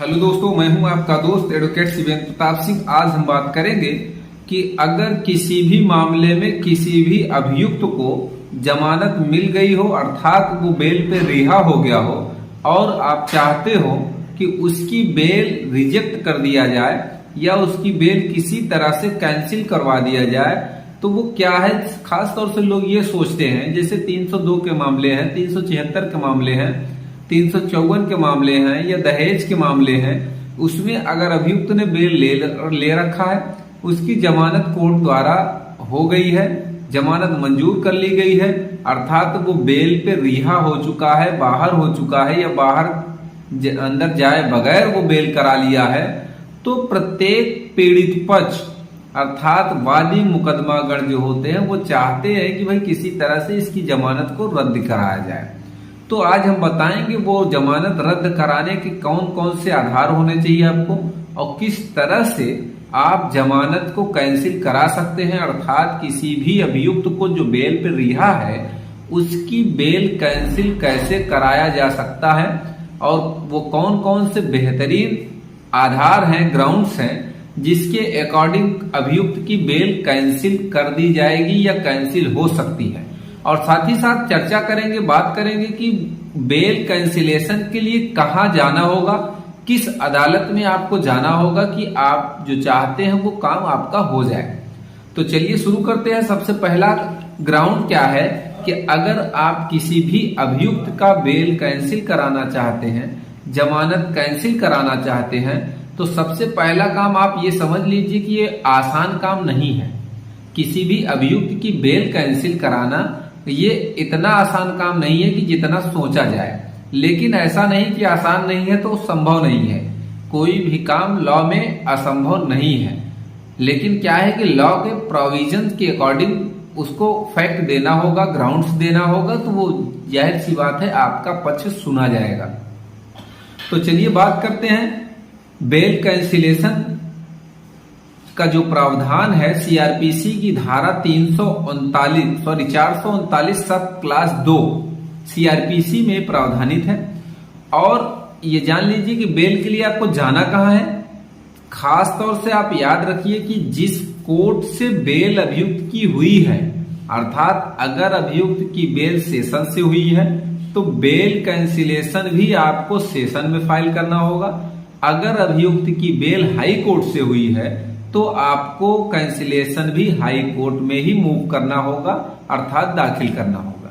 Hello दोस्तों, मैं हूं आपका दोस्त एडवोकेट शिवेंद्र प्रताप सिंह। आज हम बात करेंगे कि अगर किसी भी मामले में किसी भी अभियुक्त को जमानत मिल गई हो, अर्थात वो बेल पे रिहा हो गया हो और आप चाहते हो कि उसकी बेल रिजेक्ट कर दिया जाए या उसकी बेल किसी तरह से कैंसिल करवा दिया जाए, तो वो क्या है। खास तौर से लोग ये सोचते हैं, जैसे 302 के मामले हैं, 376 के मामले हैं, 354 के मामले हैं या दहेज के मामले हैं, उसमें अगर अभियुक्त ने बेल ले रखा है, उसकी जमानत कोर्ट द्वारा हो गई है, जमानत मंजूर कर ली गई है, अर्थात वो बेल पे रिहा हो चुका है, बाहर हो चुका है या बाहर अंदर जाए बगैर वो बेल करा लिया है, तो प्रत्येक पीड़ित पक्ष अर्थात वादी मुकदमागण जो होते हैं वो चाहते हैं कि भाई किसी तरह से इसकी जमानत को रद्द कराया जाए। तो आज हम बताएंगे वो जमानत रद्द कराने के कौन कौन से आधार होने चाहिए आपको और किस तरह से आप जमानत को कैंसिल करा सकते हैं, अर्थात किसी भी अभियुक्त को जो बेल पर रिहा है उसकी बेल कैंसिल कैसे कराया जा सकता है और वो कौन कौन से बेहतरीन आधार हैं, ग्राउंड्स हैं जिसके अकॉर्डिंग अभियुक्त की बेल कैंसिल कर दी जाएगी या कैंसिल हो सकती है। और साथ ही साथ चर्चा करेंगे, बात करेंगे कि बेल कैंसिलेशन के लिए कहाँ जाना होगा, किस अदालत में आपको जाना होगा कि आप जो चाहते हैं वो काम आपका हो जाए। तो चलिए शुरू करते हैं। सबसे पहला ग्राउंड क्या है कि अगर आप किसी भी अभियुक्त का बेल कैंसिल कराना चाहते हैं, जमानत कैंसिल कराना चाहते हैं, तो सबसे पहला काम आप ये समझ लीजिए कि ये आसान काम नहीं है। किसी भी अभियुक्त की बेल कैंसिल कराना ये इतना आसान काम नहीं है कि जितना सोचा जाए। लेकिन ऐसा नहीं कि आसान नहीं है तो संभव नहीं है। कोई भी काम लॉ में असंभव नहीं है, लेकिन क्या है कि लॉ के प्रोविजन के अकॉर्डिंग उसको फैक्ट देना होगा, ग्राउंड्स देना होगा, तो वो जाहिर सी बात है आपका पक्ष सुना जाएगा। तो चलिए बात करते हैं बेल कैंसिलेशन का जो प्रावधान है। सीआरपीसी की धारा 439 सब क्लास 2 सीआरपीसी में प्रावधानित है। और ये जान लीजिए कि बेल के लिए आपको जाना कहाँ है। खास तौर से आप याद रखिए कि जिस कोर्ट से बेल अभियुक्त की हुई है, अर्थात अगर अभियुक्त की बेल सेशन से हुई है तो बेल कैंसिलेशन भी आपको सेशन में फाइल करना होगा। अगर अभियुक्त की बेल हाई कोर्ट से हुई है तो आपको कैंसिलेशन भी हाई कोर्ट में ही मूव करना होगा, अर्थात दाखिल करना होगा।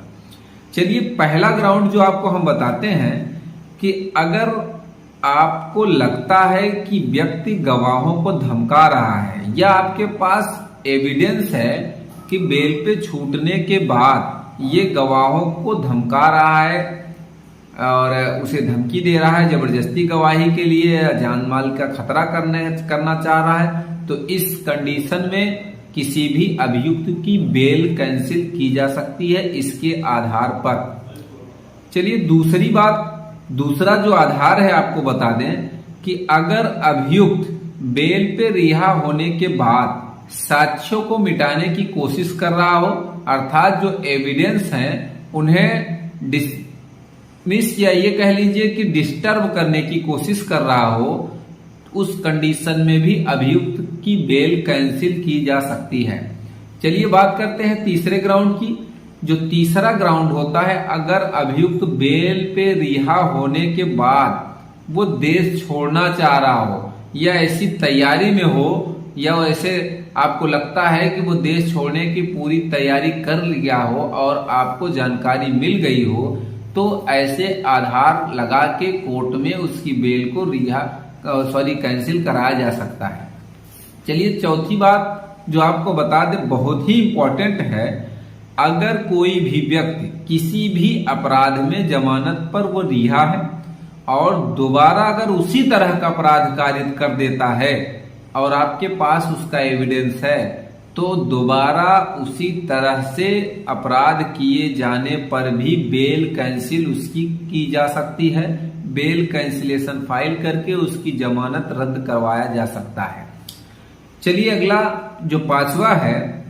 चलिए पहला ग्राउंड जो आपको हम बताते हैं कि अगर आपको लगता है कि व्यक्ति गवाहों को धमका रहा है या आपके पास एविडेंस है कि बेल पे छूटने के बाद ये गवाहों को धमका रहा है और उसे धमकी दे रहा है, जबरदस्ती गवाही के लिए जान माल का खतरा करना चाह रहा है, तो इस कंडीशन में किसी भी अभियुक्त की बेल कैंसिल की जा सकती है इसके आधार पर। चलिए दूसरी बात, दूसरा जो आधार है आपको बता दें कि अगर अभियुक्त बेल पे रिहा होने के बाद साक्ष्यों को मिटाने की कोशिश कर रहा हो, अर्थात जो एविडेंस हैं उन्हें डिसमिस या ये कह लीजिए कि डिस्टर्ब करने की कोशिश कर रहा हो, उस कंडीशन में भी अभियुक्त की बेल कैंसिल की जा सकती है। चलिए बात करते हैं तीसरे ग्राउंड की। जो तीसरा ग्राउंड होता है, अगर अभियुक्त बेल पे रिहा होने के बाद वो देश छोड़ना चाह रहा हो या ऐसी तैयारी में हो या ऐसे आपको लगता है कि वो देश छोड़ने की पूरी तैयारी कर लिया हो और आपको जानकारी मिल गई हो, तो ऐसे आधार लगा के कोर्ट में उसकी बेल को कैंसिल कराया जा सकता है। चलिए चौथी बात जो आपको बता दे, बहुत ही इंपॉर्टेंट है। अगर कोई भी व्यक्ति किसी भी अपराध में जमानत पर वो रिहा है और दोबारा अगर उसी तरह का अपराध कारित कर देता है और आपके पास उसका एविडेंस है, तो दोबारा उसी तरह से अपराध किए जाने पर भी बेल कैंसिल उसकी की जा सकती है। बेल कैंसिलेशन फाइल करके उसकी जमानत रद्द करवाया जा सकता है। चलिए अगला जो पांचवा है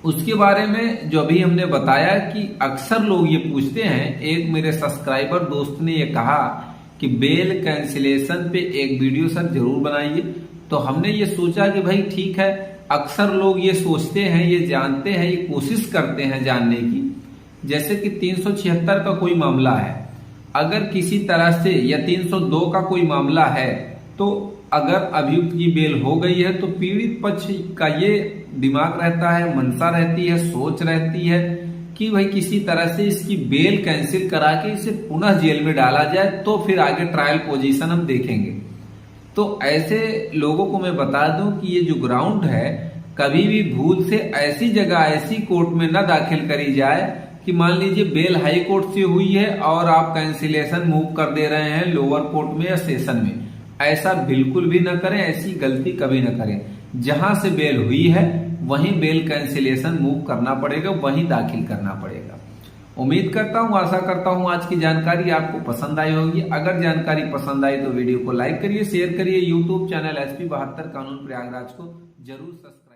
उसके बारे में जो अभी हमने बताया कि अक्सर लोग ये पूछते हैं। एक मेरे सब्सक्राइबर दोस्त ने ये कहा कि बेल कैंसिलेशन पे एक वीडियो सर जरूर बनाइए। तो हमने ये सोचा कि भाई ठीक है, अक्सर लोग ये सोचते हैं, ये जानते हैं, ये कोशिश करते हैं जानने की, जैसे कि 376 का कोई मामला है, अगर किसी तरह से, या 302 का कोई मामला है, तो अगर अभियुक्त की बेल हो गई है तो पीड़ित पक्ष का ये दिमाग रहता है, मंशा रहती है, सोच रहती है कि भाई किसी तरह से इसकी बेल कैंसिल करा के इसे पुनः जेल में डाला जाए, तो फिर आगे ट्रायल पोजीशन हम देखेंगे। तो ऐसे लोगों को मैं बता दूं कि ये जो ग्राउंड है, कभी भी भूल से ऐसी जगह, ऐसी कोर्ट में न दाखिल करी जाए कि मान लीजिए बेल हाई कोर्ट से हुई है और आप कैंसिलेशन मूव कर दे रहे हैं लोअर कोर्ट में या सेशन में। ऐसा बिल्कुल भी न करें, ऐसी गलती कभी न करें। जहां से बेल हुई है वहीं बेल कैंसिलेशन मूव करना पड़ेगा, वहीं दाखिल करना पड़ेगा। उम्मीद करता हूं, आशा करता हूं आज की जानकारी आपको पसंद आई होगी। अगर जानकारी पसंद आई तो वीडियो को लाइक करिए, शेयर करिए। यूट्यूब चैनल SP 72 कानून प्रयागराज को जरूर सब्सक्राइब